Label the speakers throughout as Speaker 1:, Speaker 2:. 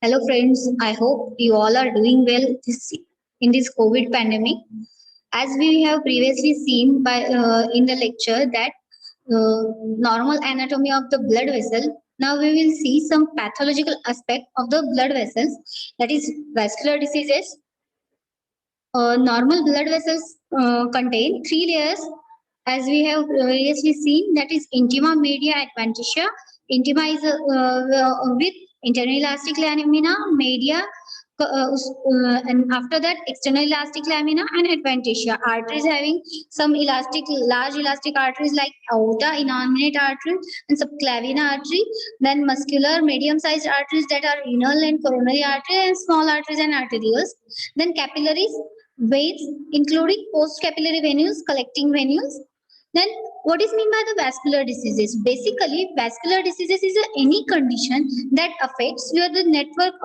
Speaker 1: Hello, friends. I hope you all are doing well in this COVID pandemic. As we have previously seen by in the lecture that normal anatomy of the blood vessel. Now we will see some pathological aspect of the blood vessels. That is vascular diseases. Normal blood vessels contain three layers, as we have previously seen. That is intima, media, adventitia. Intima is with internal elastic lamina, media, and after that external elastic lamina and adventitia. Arteries having some large elastic arteries like aorta, innominate artery, and subclavian artery. Then muscular, medium-sized arteries that are renal and coronary artery, and small arteries and arterioles. Then capillaries, veins, including post-capillary venules, collecting venules. Then, what is meant by the vascular diseases? Basically, vascular diseases is any condition that affects your network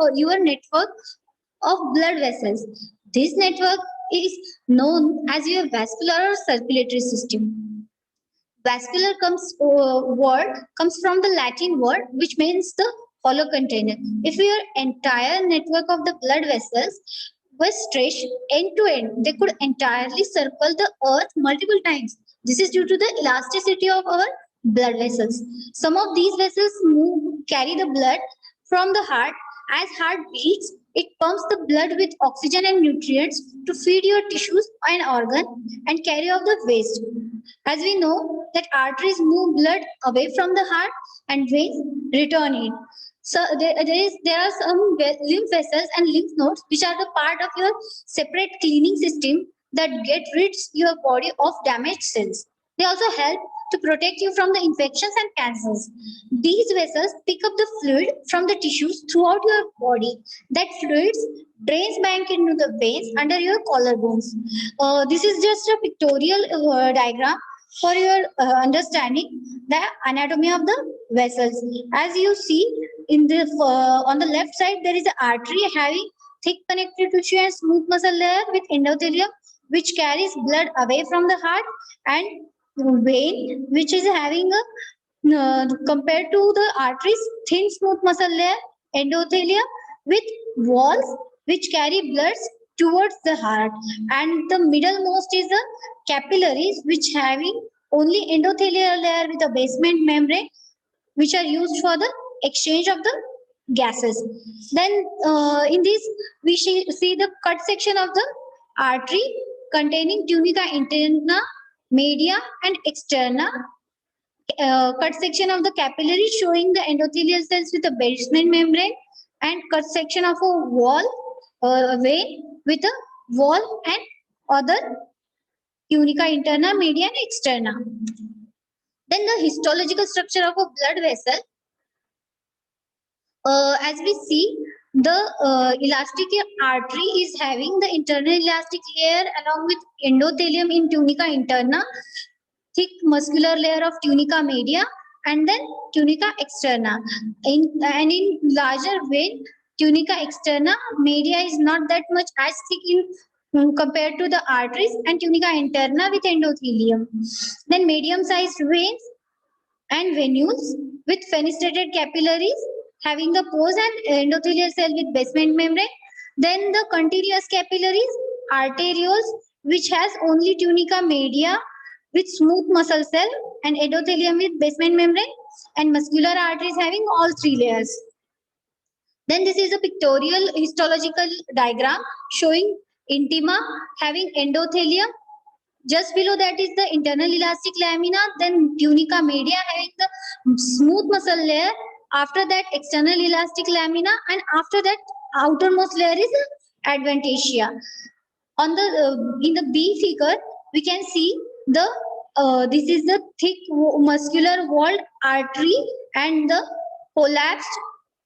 Speaker 1: of blood vessels. This network is known as your vascular or circulatory system. Vascular word comes from the Latin word which means the hollow container. If your entire network of the blood vessels was stretched end to end, they could entirely circle the earth multiple times. This is due to the elasticity of our blood vessels. Some of these vessels carry the blood from the heart. As heart beats, it pumps the blood with oxygen and nutrients to feed your tissues and organ and carry off the waste. As we know that arteries move blood away from the heart and veins return it. So there are some lymph vessels and lymph nodes which are the part of your separate cleaning system that get rid your body of damaged cells. They also help to protect you from the infections and cancers. These vessels pick up the fluid from the tissues throughout your body. That fluids drains back into the veins under your collarbones. This is just a pictorial diagram for your understanding the anatomy of the vessels. As you see in the on the left side, there is an artery having thick connective tissue and smooth muscle layer with endothelium, which carries blood away from the heart, and vein, which is having a compared to the arteries, thin smooth muscle layer, endothelium with walls which carry blood towards the heart, and the middlemost is the capillaries which having only endothelial layer with a basement membrane which are used for the exchange of the gases. Then in this we see the cut section of the artery containing tunica interna, media and externa. Cut section of the capillary showing the endothelial cells with a basement membrane, and cut section of a wall vein with a wall and other tunica interna, media and externa. Then the histological structure of a blood vessel. As we see, the elastic artery is having the internal elastic layer along with endothelium in tunica interna, thick muscular layer of tunica media, and then tunica externa. And in larger vein, tunica externa, media is not that much as thick compared to the arteries, and tunica interna with endothelium. Then medium sized veins and venules with fenestrated capillaries having the pores and endothelial cell with basement membrane. Then the continuous capillaries, arterioles, which has only tunica media with smooth muscle cell and endothelium with basement membrane, and muscular arteries having all three layers. Then this is a pictorial histological diagram showing intima having endothelium. Just below that is the internal elastic lamina, then tunica media having the smooth muscle layer. After that, external elastic lamina, and after that, outermost layer is adventitia. On the in the B figure, we can see the this is the thick muscular walled artery and the collapsed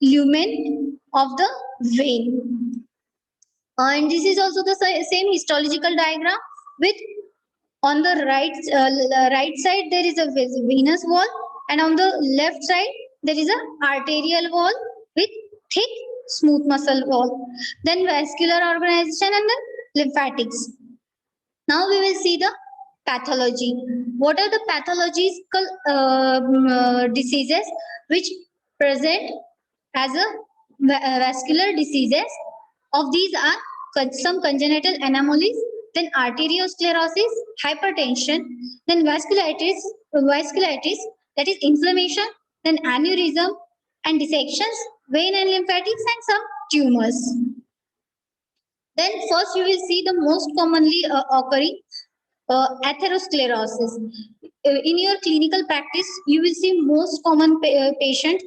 Speaker 1: lumen of the vein. And this is also the same histological diagram with on the right side there is a venous wall, and on the left side there is a arterial wall with thick smooth muscle wall. Then vascular organization and then lymphatics. Now we will see the pathology. What are the pathological diseases which present as a vascular diseases. Of these are some congenital anomalies, then arteriosclerosis, hypertension, then vasculitis, that is inflammation, then aneurysm and dissections, vein and lymphatics, and some tumors. Then first you will see the most commonly occurring atherosclerosis. In your clinical practice, you will see most common patient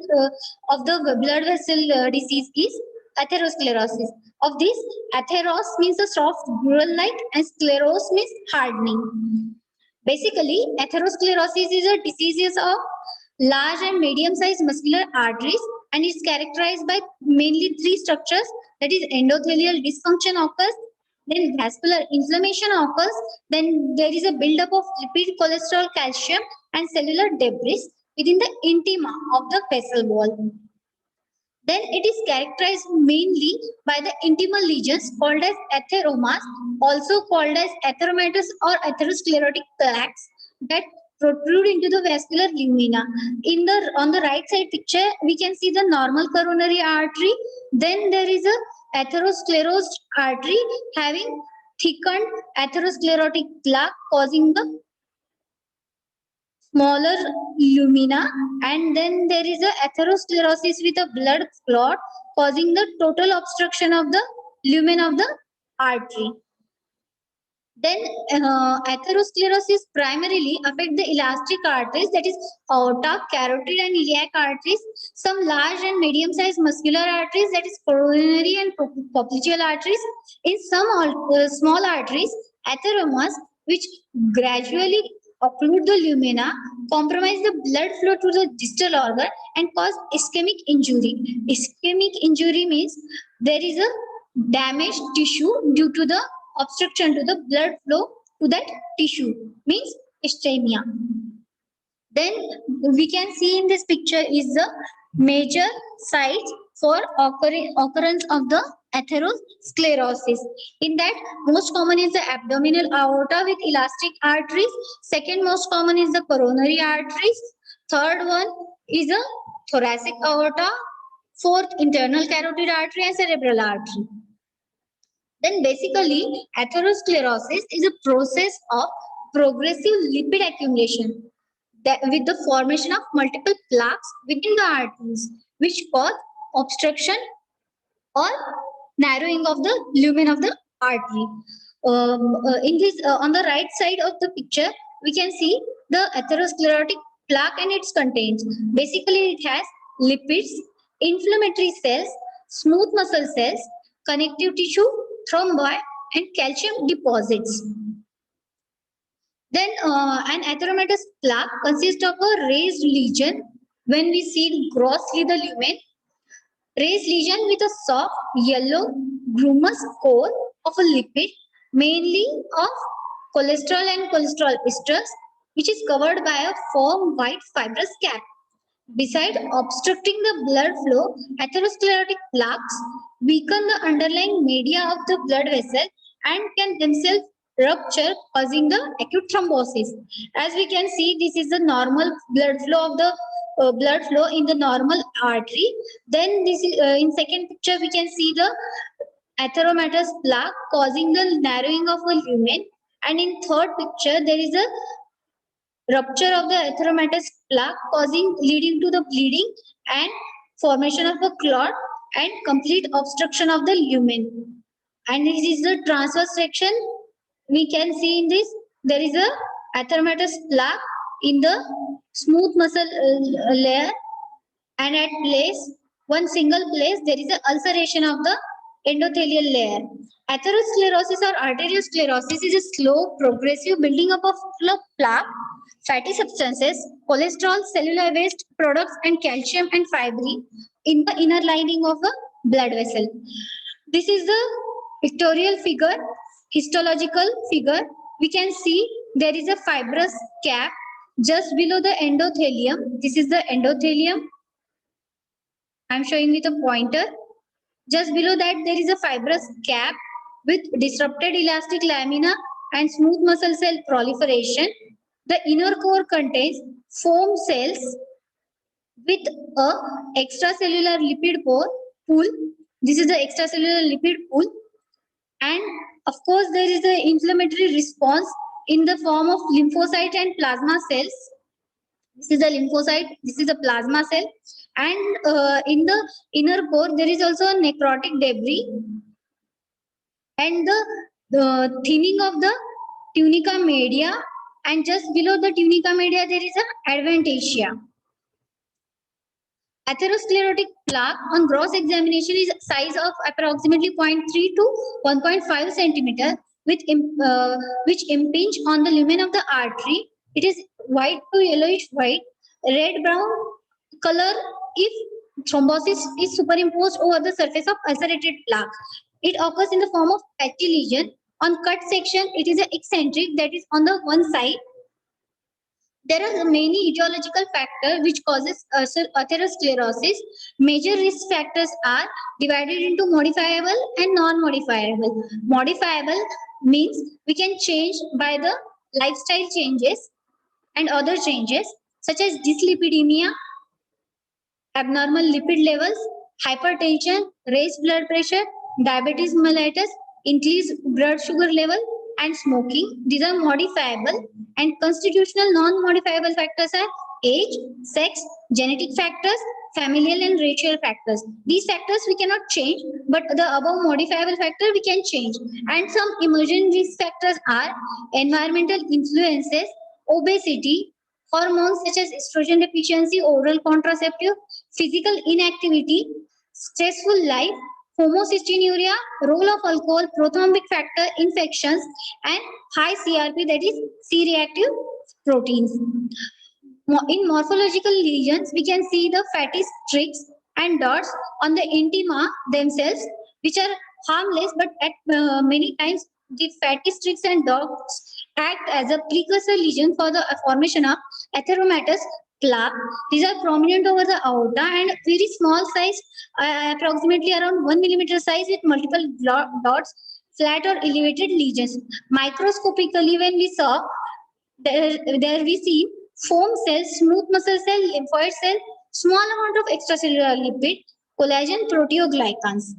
Speaker 1: of the blood vessel disease is atherosclerosis. Of this, atheros means the soft gruel-like and scleros means hardening. Basically, atherosclerosis is a disease of large and medium-sized muscular arteries and is characterized by mainly three structures, that is endothelial dysfunction occurs, then vascular inflammation occurs, then there is a buildup of lipid, cholesterol, calcium and cellular debris within the intima of the vessel wall. Then it is characterized mainly by the intimal lesions called as atheromas, also called as atheromatous or atherosclerotic plaques that protrude into the vascular lumina. On the right side picture, we can see the normal coronary artery. Then there is a atherosclerosed artery having thickened atherosclerotic plaque causing the smaller lumina, and then there is a atherosclerosis with a blood clot causing the total obstruction of the lumen of the artery. Then atherosclerosis primarily affect the elastic arteries, that is aorta, carotid and iliac arteries, some large and medium sized muscular arteries, that is coronary and popliteal arteries. In some small arteries, atheromas, which gradually occlude the lumina, compromise the blood flow to the distal organ and cause ischemic injury. Ischemic injury means there is a damaged tissue due to the obstruction to the blood flow to that tissue, means ischemia. Then we can see in this picture is the major sites for occurrence of the atherosclerosis. In that, most common is the abdominal aorta with elastic arteries. Second most common is the coronary arteries. Third one is the thoracic aorta. Fourth, internal carotid artery and cerebral artery. Then basically, atherosclerosis is a process of progressive lipid accumulation that with the formation of multiple plaques within the arteries, which cause obstruction or narrowing of the lumen of the artery. In this, on the right side of the picture, we can see the atherosclerotic plaque and its contents. Basically, it has lipids, inflammatory cells, smooth muscle cells, connective tissue, thrombi, and calcium deposits. Then an atheromatous plaque consists of a raised lesion. When we see grossly the lumen, raised lesion with a soft yellow grumous core of a lipid, mainly of cholesterol and cholesterol esters, which is covered by a firm white fibrous cap. Besides obstructing the blood flow, atherosclerotic plaques weaken the underlying media of the blood vessel and can themselves rupture, causing the acute thrombosis. As we can see, this is the normal blood flow of the blood flow in the normal artery. Then this is, in second picture we can see the atheromatous plaque causing the narrowing of a lumen, and in third picture there is a rupture of the atheromatous plaque leading to the bleeding and formation of a clot and complete obstruction of the lumen. And this is the transverse section. We can see in this there is a atheromatous plaque in the smooth muscle layer, and at one single place there is an ulceration of the endothelial layer. Atherosclerosis or arteriosclerosis is a slow, progressive building up of plaque, fatty substances, cholesterol, cellular waste products, and calcium and fibrin in the inner lining of a blood vessel. This is the pictorial figure, histological figure. We can see there is a fibrous cap just below the endothelium. This is the endothelium. I am showing with a pointer. Just below that, there is a fibrous cap with disrupted elastic lamina and smooth muscle cell proliferation. The inner core contains foam cells with a extracellular lipid pore pool. This is the extracellular lipid pool. And of course, there is the inflammatory response in the form of lymphocyte and plasma cells. This is the lymphocyte, this is the plasma cell. And in the inner core, there is also a necrotic debris. And the thinning of the tunica media, and just below the tunica media, there is a adventitia. Atherosclerotic plaque on gross examination is size of approximately 0.3 to 1.5 centimeter, which impinge on the lumen of the artery. It is white to yellowish white, red brown color if thrombosis is superimposed over the surface of ulcerated plaque. It occurs in the form of patchy lesion. On cut section, it is an eccentric, that is on the one side. There are many etiological factors which causes atherosclerosis. Major risk factors are divided into modifiable and non-modifiable. Modifiable means we can change by the lifestyle changes and other changes such as dyslipidemia, abnormal lipid levels, hypertension, raised blood pressure, diabetes mellitus, increased blood sugar level, and smoking. These are modifiable. And constitutional non-modifiable factors are age, sex, genetic factors, familial and racial factors. These factors we cannot change, but the above modifiable factor we can change. And some emerging risk factors are environmental influences, obesity, hormones such as estrogen deficiency, oral contraceptive, physical inactivity, stressful life, homocystinuria, role of alcohol, prothrombic factor, infections, and high CRP, that is C-reactive proteins. In morphological lesions, we can see the fatty streaks and dots on the intima themselves, which are harmless, but at many times the fatty streaks and dots act as a precursor lesion for the formation of atheromatous plaque. These are prominent over the aorta and very small size, approximately around 1 millimeter size with multiple dots, flat or elevated lesions. Microscopically, when we saw, there we see foam cells, smooth muscle cell, lymphoid cell, small amount of extracellular lipid, collagen, proteoglycans.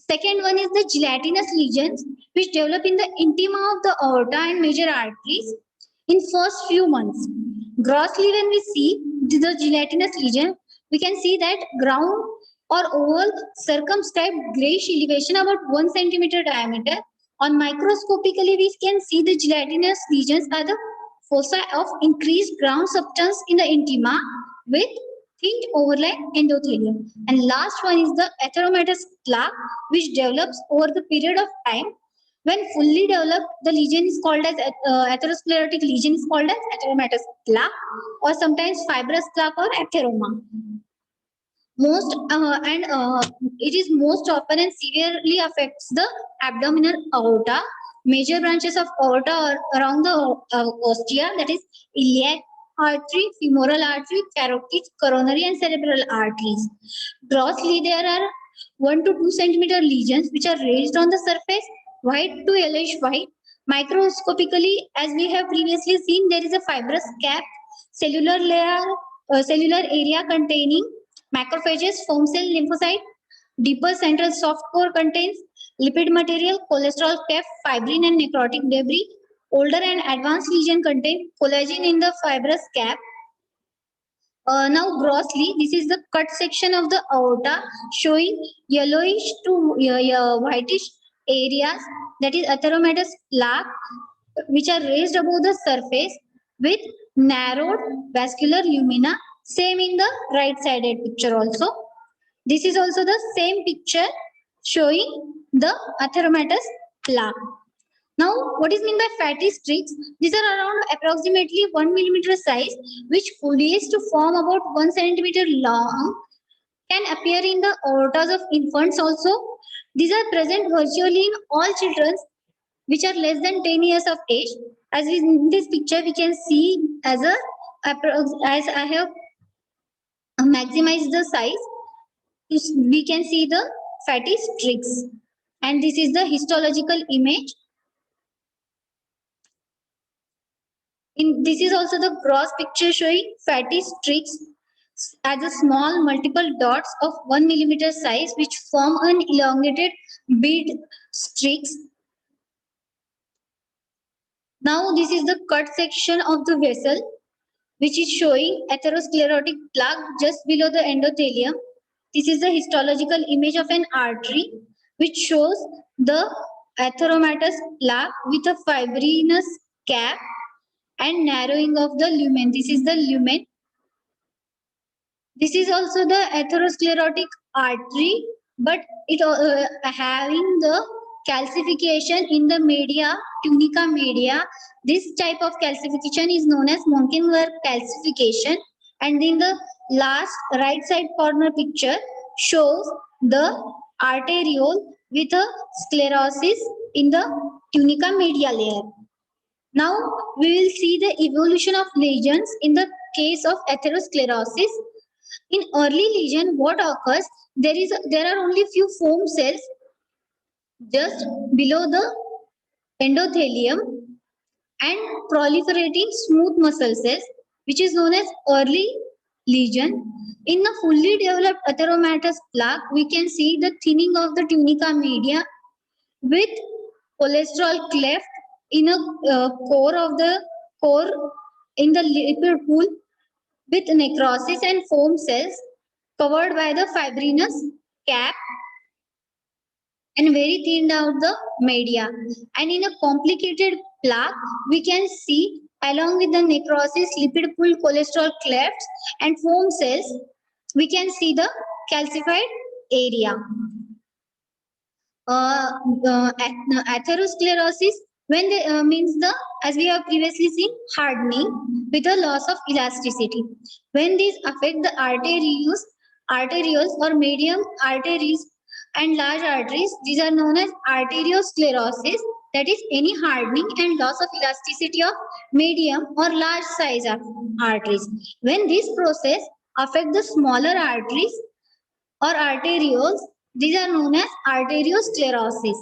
Speaker 1: Second one is the gelatinous lesions which develop in the intima of the aorta and major arteries in first few months. Grossly, when we see the gelatinous lesion, we can see that ground or oval circumscribed grayish elevation about 1 centimeter diameter. On microscopically, we can see the gelatinous lesions are the foci of increased ground substance in the intima with thin overlap endothelium. And last one is the atheromatous plaque, which develops over the period of time. When fully developed, the lesion is called as atherosclerotic lesion is called as atheromatous plaque, or sometimes fibrous plaque or atheroma. It is most often and severely affects the abdominal aorta. Major branches of aorta are around the ostia, that is iliac artery, femoral artery, carotid, coronary, and cerebral arteries. Grossly, there are 1 to 2 centimeter lesions which are raised on the surface, white to yellowish white. Microscopically, as we have previously seen, there is a fibrous cap, cellular layer, cellular area containing macrophages, foam cell, lymphocyte. Deeper central soft core contains lipid material, cholesterol cap, fibrin, and necrotic debris. Older and advanced lesion contain collagen in the fibrous cap. Now grossly, this is the cut section of the aorta showing yellowish to whitish areas, that is atheromatous plaque, which are raised above the surface with narrowed vascular lumina. Same in the right sided picture also. This is also the same picture showing the atheromatous plaque. Now, what is meant by fatty streaks? These are around approximately 1 millimeter size, which foliates to form about 1 centimeter long, can appear in the aortas of infants also. These are present virtually in all children which are less than 10 years of age. In this picture, we can see as I have maximized the size, we can see the fatty streaks. And this is the histological image. This is also the gross picture showing fatty streaks. as a small multiple dots of 1 millimeter size which form an elongated bead streaks. Now this is the cut section of the vessel which is showing atherosclerotic plaque just below the endothelium. This is the histological image of an artery which shows the atheromatous plaque with a fibrinous cap and narrowing of the lumen. This is the lumen. This is also the atherosclerotic artery, but it having the calcification in the media, tunica media. This type of calcification is known as Monkenberg calcification. And in the last right side corner picture shows the arteriole with a sclerosis in the tunica media layer. Now we will see the evolution of lesions in the case of atherosclerosis. In early lesion, what occurs? There are only few foam cells just below the endothelium and proliferating smooth muscle cells, which is known as early lesion. In the fully developed atheromatous plaque, we can see the thinning of the tunica media with cholesterol cleft in a core in the lipid pool with necrosis and foam cells covered by the fibrinous cap and very thinned out the media. And in a complicated plaque, we can see along with the necrosis, lipid pool, cholesterol clefts and foam cells, we can see the calcified area. Atherosclerosis when the means the, as we have previously seen, hardening with a loss of elasticity. When these affect the arterioles or medium arteries and large arteries, these are known as arteriosclerosis, that is any hardening and loss of elasticity of medium or large size arteries. When this process affect the smaller arteries or arterioles, these are known as arteriosclerosis.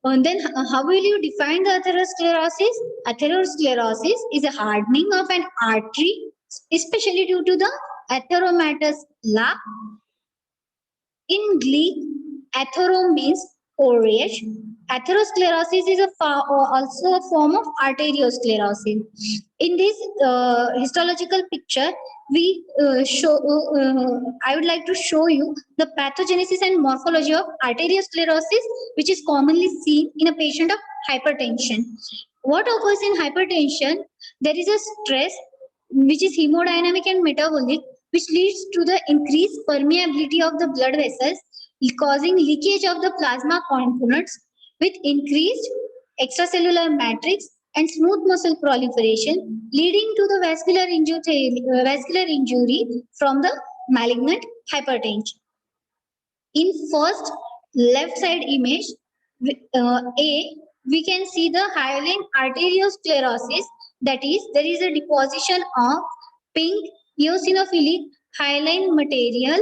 Speaker 1: And then how will you define the atherosclerosis? Atherosclerosis is a hardening of an artery, especially due to the atheromatous plaque. In Greek, athero means orange. Atherosclerosis is also a form of arteriosclerosis. In this histological picture, I would like to show you the pathogenesis and morphology of arteriosclerosis, which is commonly seen in a patient of hypertension. What occurs in hypertension? There is a stress which is hemodynamic and metabolic, which leads to the increased permeability of the blood vessels, causing leakage of the plasma components with increased extracellular matrix and smooth muscle proliferation, leading to the vascular injury from the malignant hypertension. In first left side image, we can see the hyaline arteriosclerosis, that is, there is a deposition of pink eosinophilic hyaline material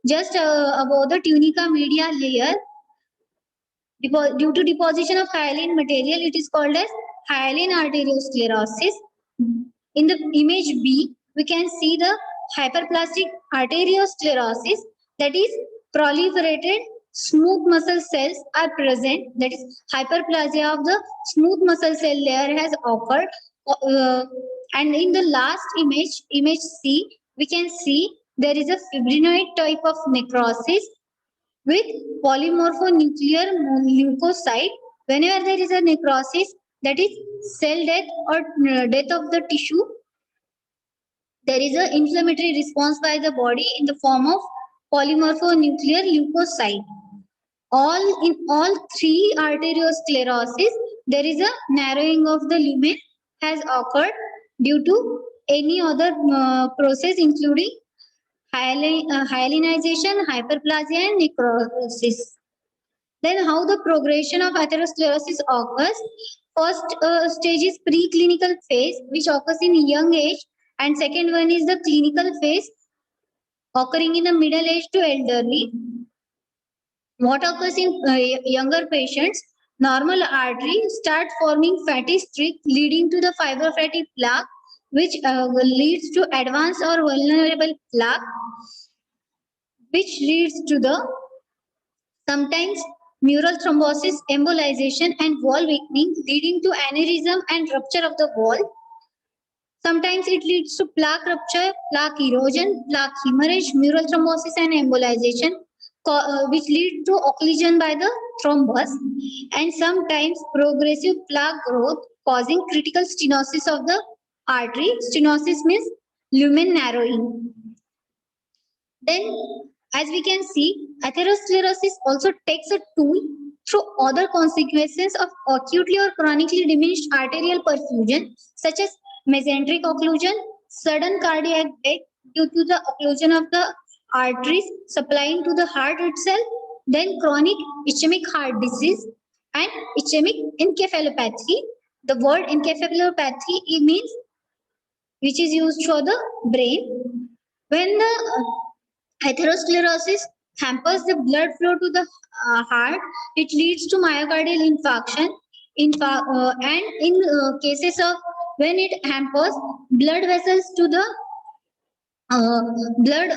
Speaker 1: just above the tunica media layer. Due to deposition of hyaline material, it is called as hyaline arteriosclerosis. In the image B, we can see the hyperplastic arteriosclerosis, that is, proliferated smooth muscle cells are present, that is, hyperplasia of the smooth muscle cell layer has occurred. And in the last image C, we can see there is a fibrinoid type of necrosis with polymorphonuclear leukocyte. Whenever there is a necrosis, that is cell death or death of the tissue, there is an inflammatory response by the body in the form of polymorphonuclear leukocyte. In all three arteriosclerosis, there is a narrowing of the lumen has occurred due to any other process, including hyalinization, hyperplasia, and necrosis. Then how the progression of atherosclerosis occurs? First stage is preclinical phase, which occurs in young age, and second one is the clinical phase, occurring in the middle age to elderly. What occurs in younger patients? Normal artery start forming fatty streak leading to the fibrofatty plaque which leads to advanced or vulnerable plaque, which leads to the sometimes mural thrombosis, embolization, and wall weakening, leading to aneurysm and rupture of the wall. Sometimes it leads to plaque rupture, plaque erosion, plaque hemorrhage, mural thrombosis, and embolization, which lead to occlusion by the thrombus, and sometimes progressive plaque growth causing critical stenosis of the artery. Stenosis means lumen narrowing. Then, as we can see, atherosclerosis also takes a toll through other consequences of acutely or chronically diminished arterial perfusion, such as mesenteric occlusion, sudden cardiac death due to the occlusion of the arteries supplying to the heart itself, then chronic ischemic heart disease and ischemic encephalopathy. The word encephalopathy means which is used for the brain. When the atherosclerosis hampers the blood flow to the heart, it leads to myocardial infarction. And in cases of when it hampers blood vessels to the blood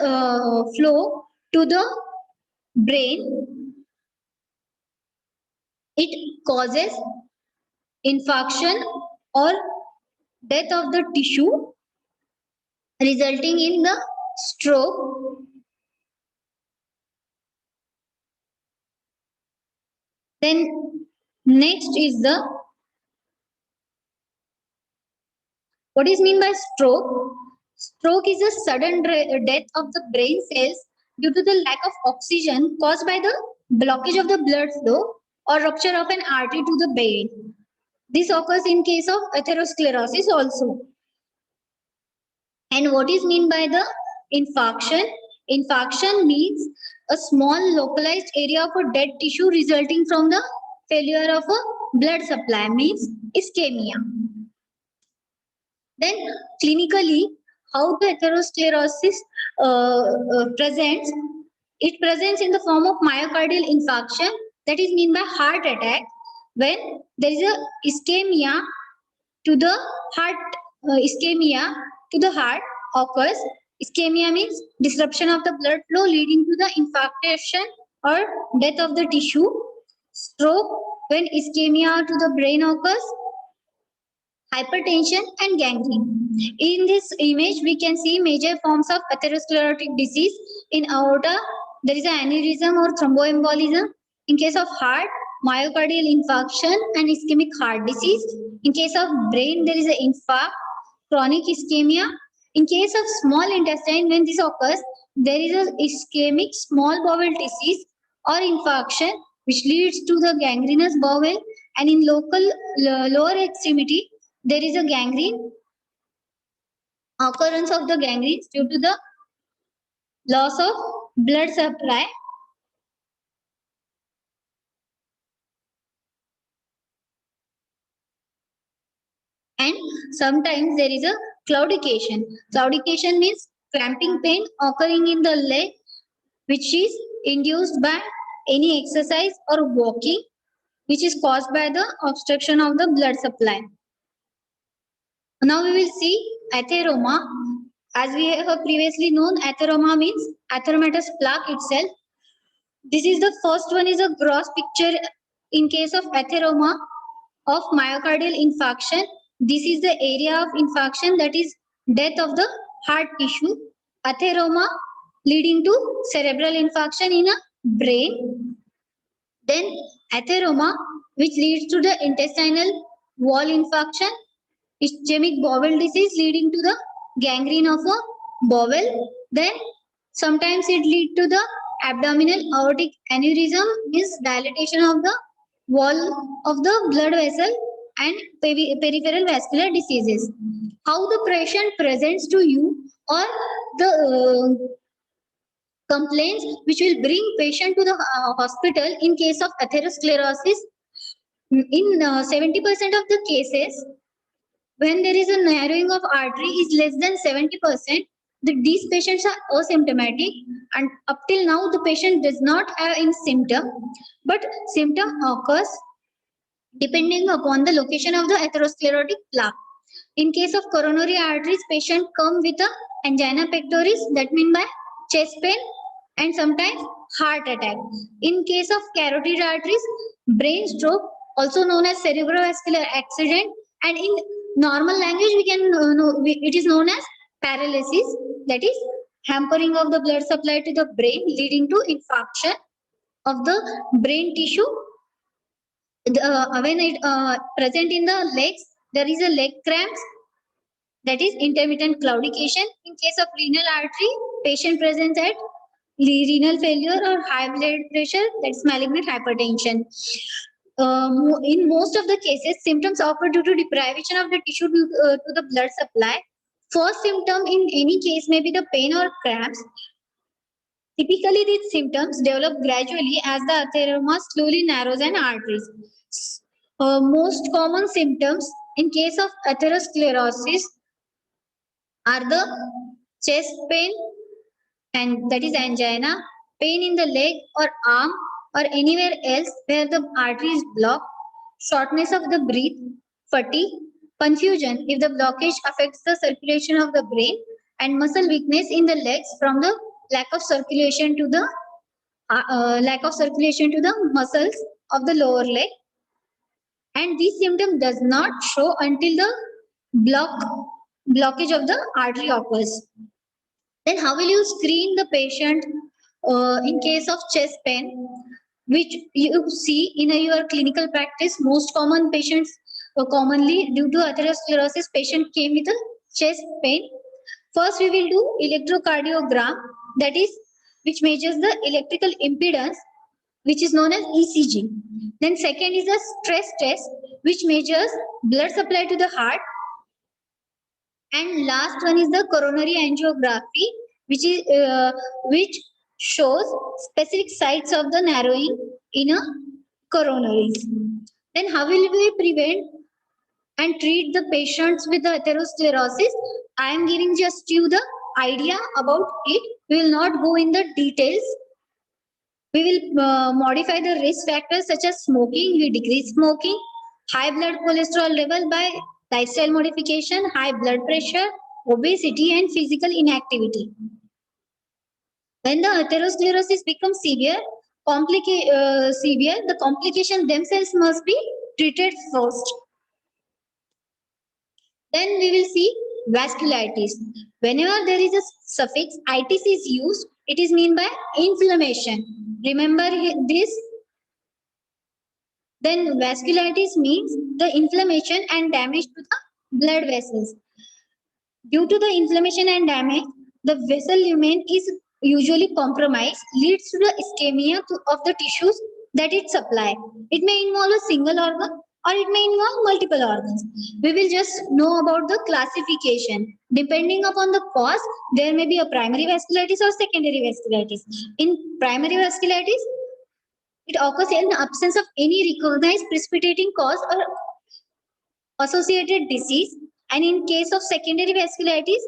Speaker 1: flow to the brain, it causes infarction or death of the tissue, resulting in the stroke. Then next is the what is mean by stroke? Stroke is a sudden death of the brain cells due to the lack of oxygen caused by the blockage of the blood flow or rupture of an artery to the brain. This occurs in case of atherosclerosis also. And what is mean by the infarction? Infarction means a small localized area of a dead tissue resulting from the failure of a blood supply, means ischemia. Then clinically, how the atherosclerosis presents? It presents in the form of myocardial infarction, that is mean by heart attack, when there is a ischemia to the heart, ischemia to the heart occurs. Ischemia means disruption of the blood flow leading to the infarction or death of the tissue. Stroke, when ischemia to the brain occurs. Hypertension and gangrene. In this image, we can see major forms of atherosclerotic disease. In aorta, there is an aneurysm or thromboembolism. In case of heart, myocardial infarction and ischemic heart disease. In case of brain, there is an infarct, chronic ischemia. In case of small intestine, when this occurs, there is a ischemic small bowel disease or infarction, which leads to the gangrenous bowel. And in lower extremity, there is a gangrene, occurrence of the gangrene due to the loss of blood supply. And sometimes there is a claudication. Claudication means cramping pain occurring in the leg, which is induced by any exercise or walking, which is caused by the obstruction of the blood supply. Now we will see atheroma. As we have previously known, atheroma means atheromatous plaque itself. This is the first one is a gross picture in case of atheroma of myocardial infarction. This is the area of infarction, that is death of the heart tissue. Atheroma leading to cerebral infarction in a brain. Then atheroma, which leads to the intestinal wall infarction, ischemic bowel disease leading to the gangrene of a bowel. Then sometimes it leads to the abdominal aortic aneurysm, means dilatation of the wall of the blood vessel, and peripheral vascular diseases. How the patient presents to you, or the complaints which will bring patient to the hospital in case of atherosclerosis. In 70% of the cases, when there is a narrowing of artery is less than 70%, these patients are asymptomatic, and up till now the patient does not have any symptom, but symptom occurs depending upon the location of the atherosclerotic plaque. In case of coronary arteries, patient come with a angina pectoris, that mean by chest pain and sometimes heart attack. In case of carotid arteries, brain stroke, also known as cerebrovascular accident, and in normal language we can know it is known as paralysis, that is hampering of the blood supply to the brain leading to infarction of the brain tissue. When it present in the legs, there is a leg cramps, that is intermittent claudication. In case of renal artery, patient presents at renal failure or high blood pressure, that's malignant hypertension. In most of the cases, symptoms occur due to deprivation of the tissue to the blood supply. First symptom in any case may be the pain or cramps. Typically, these symptoms develop gradually as the atheroma slowly narrows and arteries. Most common symptoms in case of atherosclerosis are the chest pain, and that is angina, pain in the leg or arm or anywhere else where the artery is blocked, shortness of the breath, fatigue, confusion if the blockage affects the circulation of the brain, and muscle weakness in the legs from the lack of circulation to the muscles of the lower leg. And this symptom does not show until the blockage of the artery occurs. Then how will you screen the patient in case of chest pain, which you see in your clinical practice? Most common patients, commonly due to atherosclerosis, patient came with a chest pain. First, we will do electrocardiogram, that is, which measures the electrical impedance, which is known as ECG. Then second is a stress test, which measures blood supply to the heart. And last one is the coronary angiography, which shows specific sites of the narrowing in a coronaries. Then how will we prevent and treat the patients with the atherosclerosis? I am giving just you the idea about it. We will not go in the details. We will modify the risk factors such as smoking. We decrease smoking, high blood cholesterol level by lifestyle modification, high blood pressure, obesity, and physical inactivity. When the atherosclerosis becomes severe, the complications themselves must be treated first. Then we will see vasculitis. Whenever there is a suffix itis is used, it is mean by inflammation. Remember this. Then vasculitis means the inflammation and damage to the blood vessels. Due to the inflammation and damage, the vessel lumen is usually compromised, leads to the ischemia of the tissues that it supply. It may involve a single organ or it may involve multiple organs. We will just know about the classification. Depending upon the cause, there may be a primary vasculitis or secondary vasculitis. In primary vasculitis, it occurs in the absence of any recognized precipitating cause or associated disease. And in case of secondary vasculitis,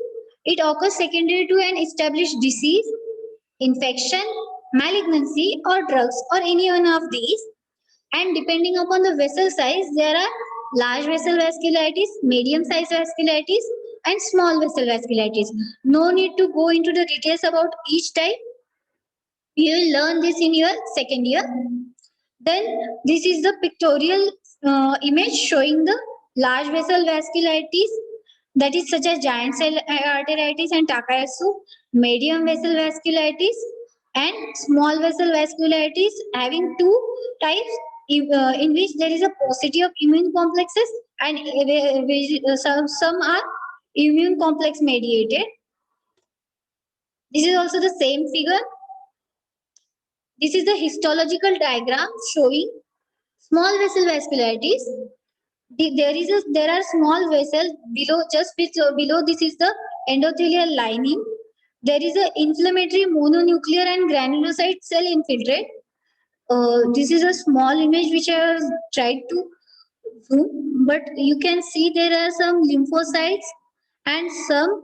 Speaker 1: it occurs secondary to an established disease, infection, malignancy, or drugs, or any one of these. And depending upon the vessel size, there are large vessel vasculitis, medium size vasculitis, and small vessel vasculitis. No need to go into the details about each type. You will learn this in your second year. Then this is the pictorial image showing the large vessel vasculitis, that is such as giant cell arteritis and Takayasu, medium vessel vasculitis, and small vessel vasculitis, having two types in which there is a paucity of immune complexes and some are immune complex mediated. This is also the same figure. This is the histological diagram showing small vessel vasculitis. There are small vessels below, just below this is the endothelial lining. There is an inflammatory mononuclear and granulocyte cell infiltrate. This is a small image which I have tried to zoom, but you can see there are some lymphocytes and some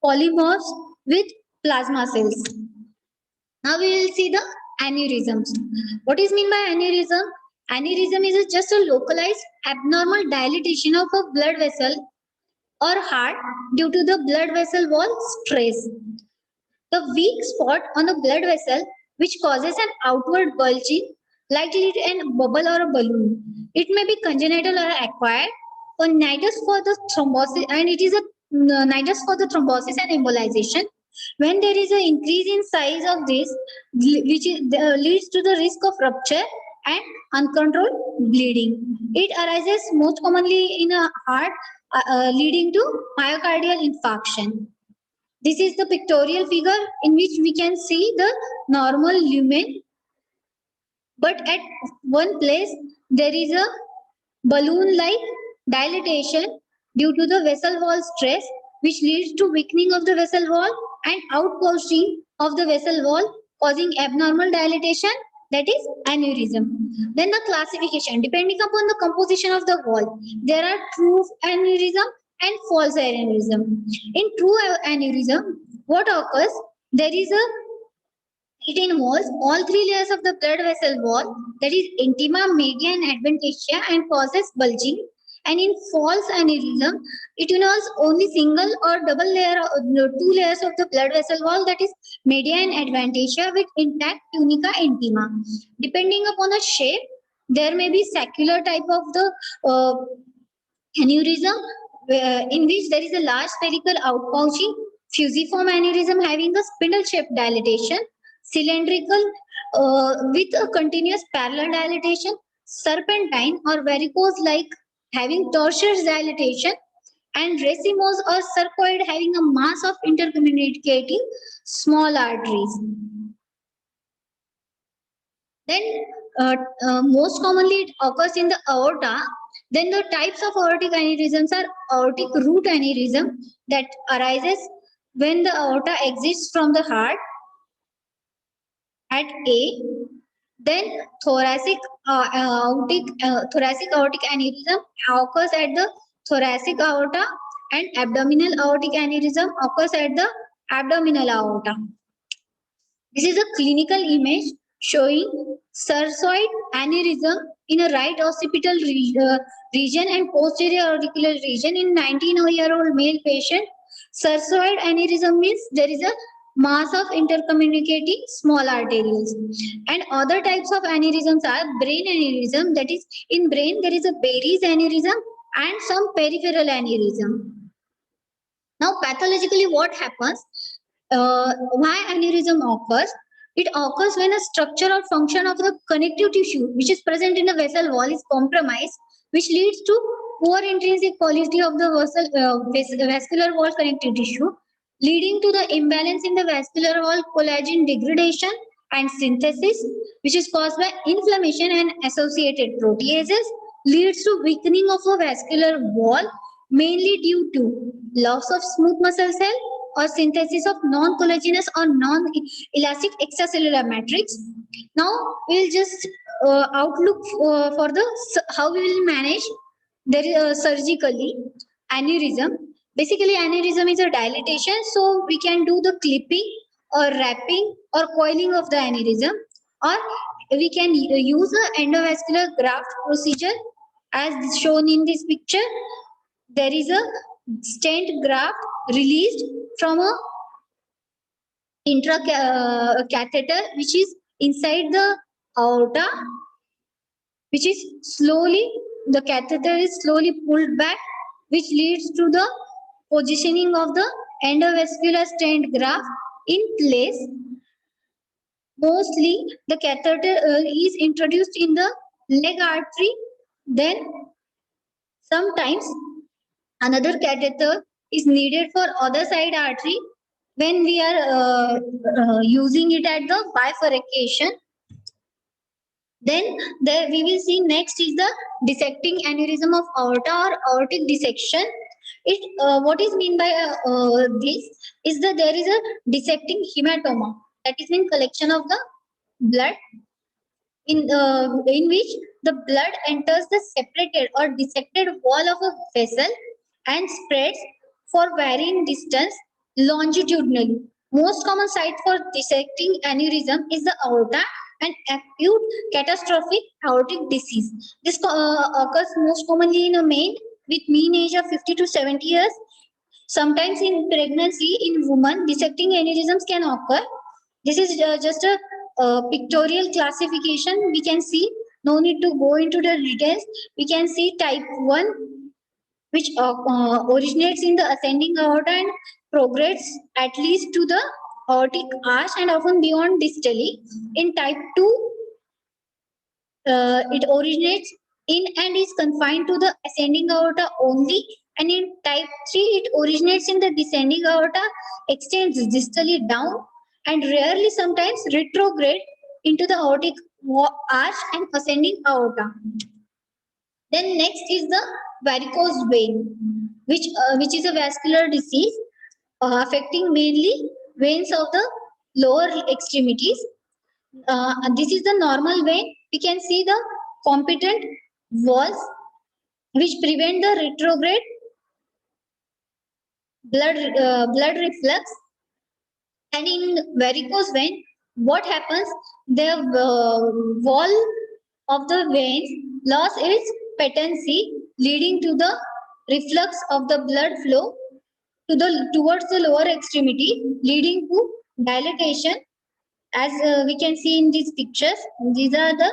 Speaker 1: polymorphs with plasma cells. Now we will see the aneurysms. What is meant by aneurysm? Aneurysm is just a localized abnormal dilatation of a blood vessel or heart due to the blood vessel wall stress. The weak spot on the blood vessel which causes an outward bulging, likely a bubble or a balloon. It may be congenital or acquired, or nidus for the thrombosis, and it is a nidus for the thrombosis and embolization. When there is an increase in size of this, which leads to the risk of rupture and uncontrolled bleeding. It arises most commonly in a heart, leading to myocardial infarction. This is the pictorial figure in which we can see the normal lumen, but at one place there is a balloon-like dilatation due to the vessel wall stress, which leads to weakening of the vessel wall and outpouching of the vessel wall, causing abnormal dilatation, that is aneurysm. Then the classification, depending upon the composition of the wall, there are true aneurysm and false aneurysm. In true aneurysm, what occurs? There is a it involves all three layers of the blood vessel wall, that is intima, media, and adventitia, and causes bulging. And in false aneurysm, it involves only single or double layer, two layers of the blood vessel wall, that is media and adventitia, with intact tunica intima. Depending upon the shape, there may be saccular type of the aneurysm, in which there is a large spherical outpouching, fusiform aneurysm having a spindle-shaped dilatation, cylindrical with a continuous parallel dilatation, serpentine or varicose-like having tortuous dilatation, and racemose or sarcoid having a mass of intercommunicating small arteries. Then most commonly it occurs in the aorta. Then the types of aortic aneurysms are aortic root aneurysm that arises when the aorta exits from the heart at A. Then thoracic aortic aneurysm occurs at the thoracic aorta, and abdominal aortic aneurysm occurs at the abdominal aorta. This is a clinical image showing sarcoid aneurysm in a right occipital region and posterior auricular region in 19-year-old male patient. Sarcoid aneurysm means there is a mass of intercommunicating small arterioles. And other types of aneurysms are brain aneurysm, that is in brain there is a Berry's aneurysm and some peripheral aneurysm. Now pathologically what happens? Why aneurysm occurs? It occurs when a structure or function of the connective tissue which is present in the vessel wall is compromised, which leads to poor intrinsic quality of the vascular wall connective tissue, leading to the imbalance in the vascular wall collagen degradation and synthesis, which is caused by inflammation and associated proteases, leads to weakening of a vascular wall, mainly due to loss of smooth muscle cell or synthesis of non-collagenous or non-elastic extracellular matrix. Now we'll just outlook for the how we will manage there is surgically aneurysm. Basically, aneurysm is a dilatation, so we can do the clipping or wrapping or coiling of the aneurysm, or we can use the endovascular graft procedure as shown in this picture. There is a stent graft released from a catheter which is inside the aorta, which is slowly, the catheter is slowly pulled back, which leads to the positioning of the endovascular stent graft in place. Mostly the catheter is introduced in the leg artery, then sometimes another catheter is needed for other side artery when we are using it at the bifurcation. Then we will see next is the dissecting aneurysm of aorta or aortic dissection. What is mean by this is that there is a dissecting hematoma, that is mean collection of the blood in which the blood enters the separated or dissected wall of a vessel and spreads for varying distance longitudinally. Most common site for dissecting aneurysm is the aorta, and acute catastrophic aortic disease. This occurs most commonly in a man with mean age of 50 to 70 years. Sometimes in pregnancy in women, dissecting aneurysms can occur. This is just a pictorial classification. We can see, no need to go into the details. We can see type 1, which originates in the ascending aorta and progresses at least to the aortic arch and often beyond distally. In type 2, it originates in and is confined to the ascending aorta only. And in type 3, it originates in the descending aorta, extends distally down, and rarely sometimes retrograde into the aortic arch and ascending aorta. Then next is the varicose vein, which is a vascular disease affecting mainly veins of the lower extremities. This is the normal vein. We can see the competent walls which prevent the retrograde blood reflux. And in varicose vein, what happens? The wall of the veins lost its patency, leading to the reflux of the blood flow towards the lower extremity, leading to dilatation. As we can see in these pictures, these are the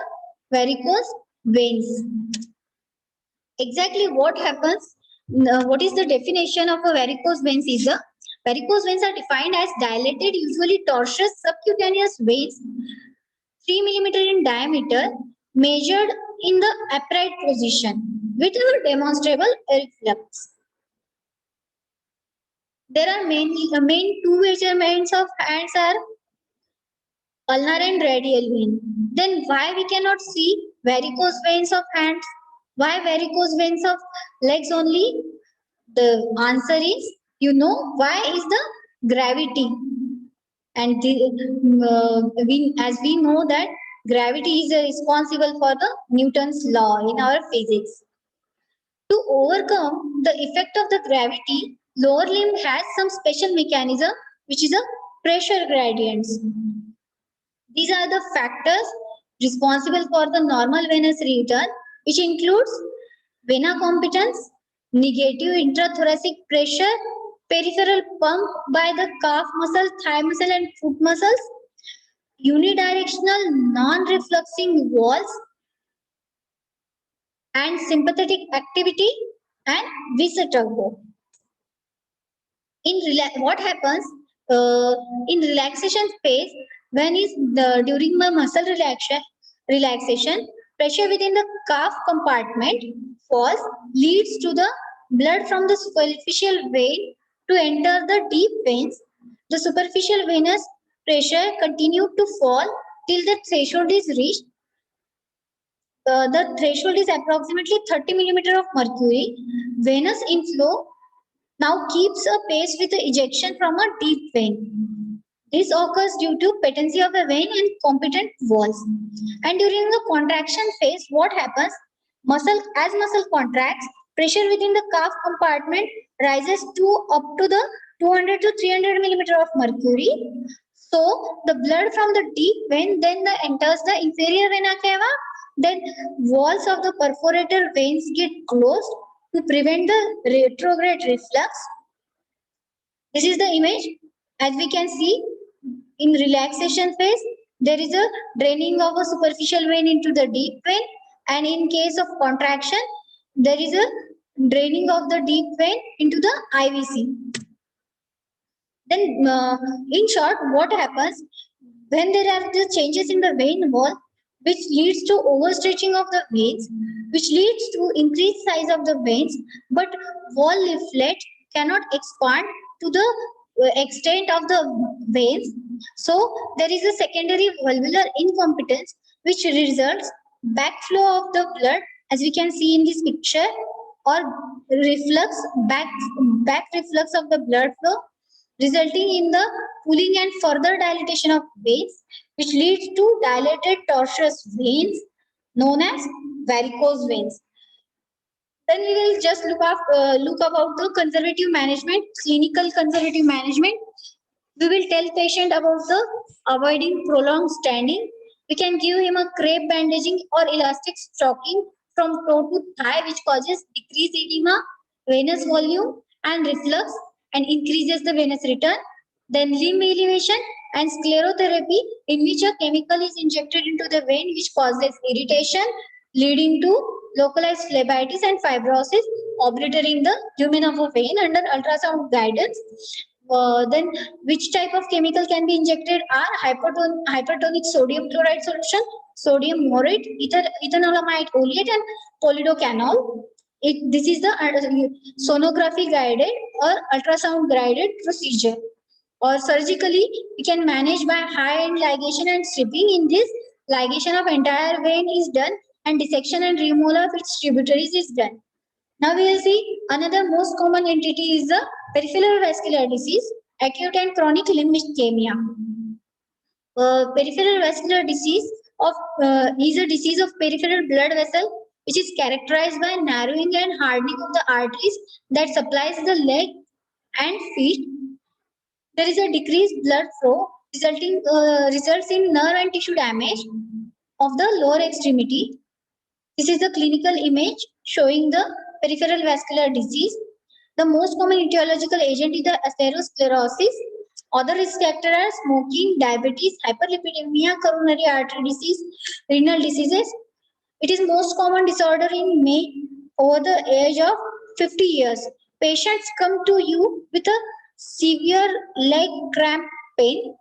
Speaker 1: varicose veins. Exactly what happens? What is the definition of a varicose veins? Varicose veins are defined as dilated, usually tortuous subcutaneous veins, 3 millimeter in diameter, measured in the upright position with a demonstrable reflux. There are main two measurements of hands are ulnar and radial vein. Then why we cannot see varicose veins of hands? Why varicose veins of legs only? The answer is, why is the gravity. And as we know that gravity is responsible for the Newton's law in our physics. To overcome the effect of the gravity, lower limb has some special mechanism which is a pressure gradients. These are the factors responsible for the normal venous return, which includes vena competence, negative intrathoracic pressure, peripheral pump by the calf muscle, thigh muscle and foot muscles, unidirectional non-refluxing walls, and sympathetic activity and viscer turbo. What happens in relaxation phase when is during the muscle relaxation, pressure within the calf compartment falls, leads to the blood from the superficial vein to enter the deep veins. The superficial venous pressure continued to fall till the threshold is reached. The threshold is approximately 30 millimeter of mercury. Venous inflow now keeps a pace with the ejection from a deep vein. This occurs due to patency of the vein and competent walls. And during the contraction phase, what happens? As muscle contracts, pressure within the calf compartment rises to up to the 200 to 300 millimeter of mercury. So the blood from the deep vein then enters the inferior vena cava. Then walls of the perforator veins get closed to prevent the retrograde reflux. This is the image. As we can see, in relaxation phase, there is a draining of a superficial vein into the deep vein, and in case of contraction, there is a draining of the deep vein into the IVC. Then, in short, what happens when there are the changes in the vein wall, which leads to overstretching of the veins, which leads to increased size of the veins, but wall leaflet cannot expand to the extent of the veins. So there is a secondary valvular incompetence, which results backflow of the blood, as we can see in this picture, or back reflux of the blood flow, resulting in the pooling and further dilatation of veins, which leads to dilated tortuous veins known as varicose veins. Then we will just look about the conservative management, clinical conservative management. We will tell patient about the avoiding prolonged standing, We can give him a crepe bandaging or elastic stocking from toe to thigh, which causes decreased edema, venous volume, and reflux, and increases the venous return. Then limb elevation and sclerotherapy, in which a chemical is injected into the vein, which causes irritation, leading to localized phlebitis and fibrosis, obliterating the lumen of a vein under ultrasound guidance. Then which type of chemical can be injected are hypertonic sodium chloride solution, sodium morate, ethanolamide oleate, and polidocanol. This is the sonography guided or ultrasound guided procedure. Or surgically, we can manage by high-end ligation and stripping. In this, ligation of entire vein is done and dissection and removal of its tributaries is done. Now we will see another most common entity is the peripheral vascular disease, acute and chronic limb ischemia. Peripheral vascular disease of is a disease of peripheral blood vessel which is characterized by narrowing and hardening of the arteries that supplies the leg and feet. There is a decreased blood flow results in nerve and tissue damage of the lower extremity. This is the clinical image showing the peripheral vascular disease. The most common etiological agent is the atherosclerosis. Other risk factors are smoking, diabetes, hyperlipidemia, coronary artery disease, renal diseases. It is most common disorder in men over the age of 50 years. Patients come to you with a severe leg cramp pain.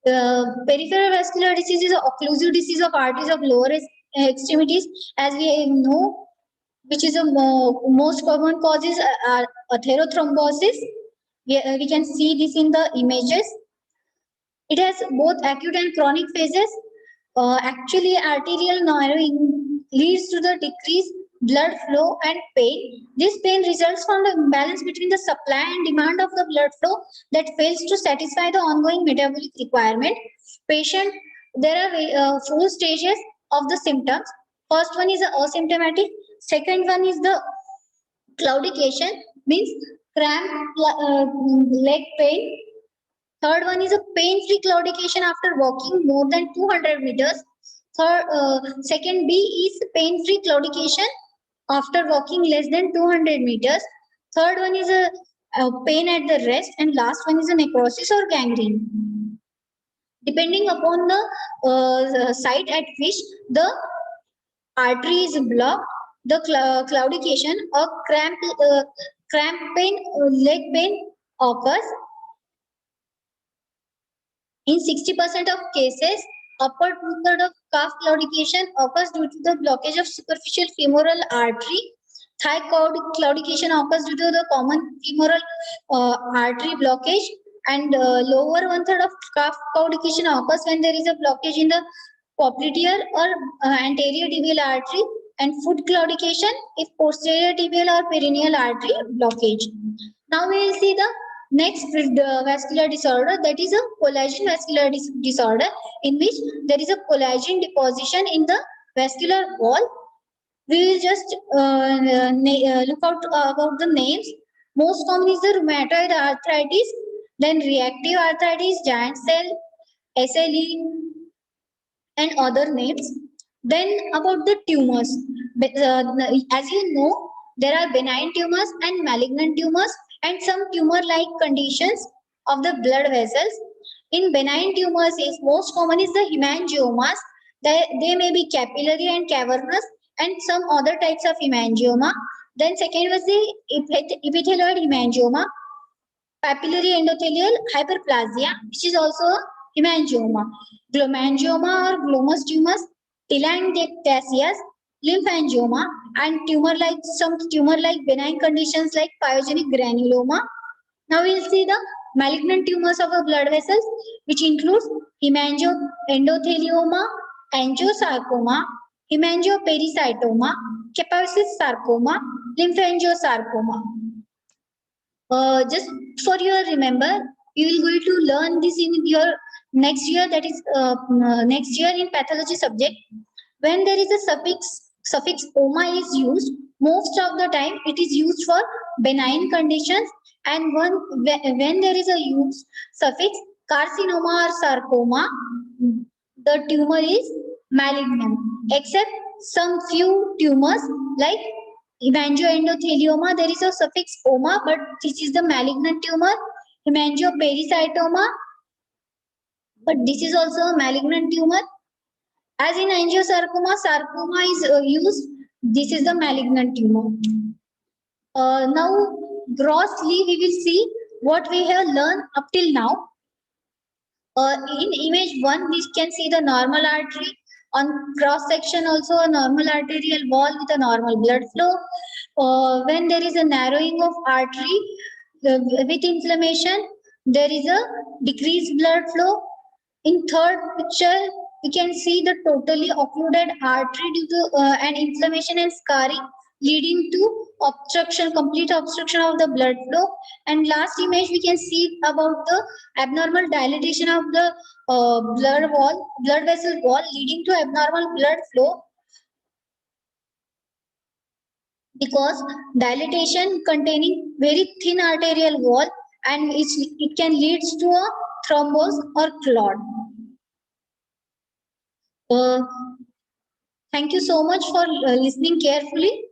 Speaker 1: Peripheral vascular disease is an occlusive disease of arteries of lower extremities, as we know, which is a most common causes are atherothrombosis. We can see this in the images. It has both acute and chronic phases. Actually, arterial narrowing leads to the decreased blood flow and pain. This pain results from the imbalance between the supply and demand of the blood flow that fails to satisfy the ongoing metabolic requirement. Patient, there are 4 stages of the symptoms. First one is asymptomatic. Second one is the claudication, means cramp leg pain. Third one is a pain-free claudication after walking more than 200 meters. Second B is pain-free claudication after walking less than 200 meters. Third one is a pain at the rest, and last one is a necrosis or gangrene. Depending upon the site at which the artery is blocked, the claudication or cramp pain, leg pain occurs. In 60% of cases, upper two-thirds of calf claudication occurs due to the blockage of superficial femoral artery. Thigh claudication occurs due to the common femoral artery blockage, and lower one-third of calf claudication occurs when there is a blockage in the popliteal or anterior tibial artery, and foot claudication if posterior tibial or peroneal artery blockage. Now we will see the next vascular disorder, that is a collagen vascular disorder, in which there is a collagen deposition in the vascular wall. We will just look out about the names. Most common is the rheumatoid arthritis, then reactive arthritis, giant cell, SLE, and other names. Then about the tumors. As you know, there are benign tumors and malignant tumors and some tumor-like conditions of the blood vessels. In benign tumors, most common is the hemangiomas. They may be capillary and cavernous and some other types of hemangioma. Then second was the epithelioid hemangioma, papillary endothelial hyperplasia, which is also a hemangioma, glomangioma or glomus tumors, telangiectasias, lymphangioma, and some tumor-like benign conditions like pyogenic granuloma. Now we'll see the malignant tumors of the blood vessels, which includes hemangioendothelioma, angiosarcoma, hemangiopericytoma, Kaposi's sarcoma, lymphangiosarcoma. Just for your remember, you will going to learn this in your next year, that is next year in pathology subject. When there is a suffix oma is used, most of the time it is used for benign conditions, and when there is a use suffix carcinoma or sarcoma, the tumor is malignant, except some few tumors like hemangioendothelioma. There is a suffix oma, but this is the malignant tumor. Hemangiopericytoma, but this is also a malignant tumor. As in angiosarcoma, sarcoma is used. This is the malignant tumor. Now, grossly, we will see what we have learned up till now. In image 1, we can see the normal artery. On cross section also a normal arterial wall with a normal blood flow. When there is a narrowing of artery with inflammation, there is a decreased blood flow. In third picture, we can see the totally occluded artery due to an inflammation and scarring, leading to obstruction, complete obstruction of the blood flow. And last image, we can see about the abnormal dilatation of the blood vessel wall, leading to abnormal blood flow, because dilatation containing very thin arterial wall, and it can lead to a thrombus or clot. Uh, Thank you so much for listening carefully.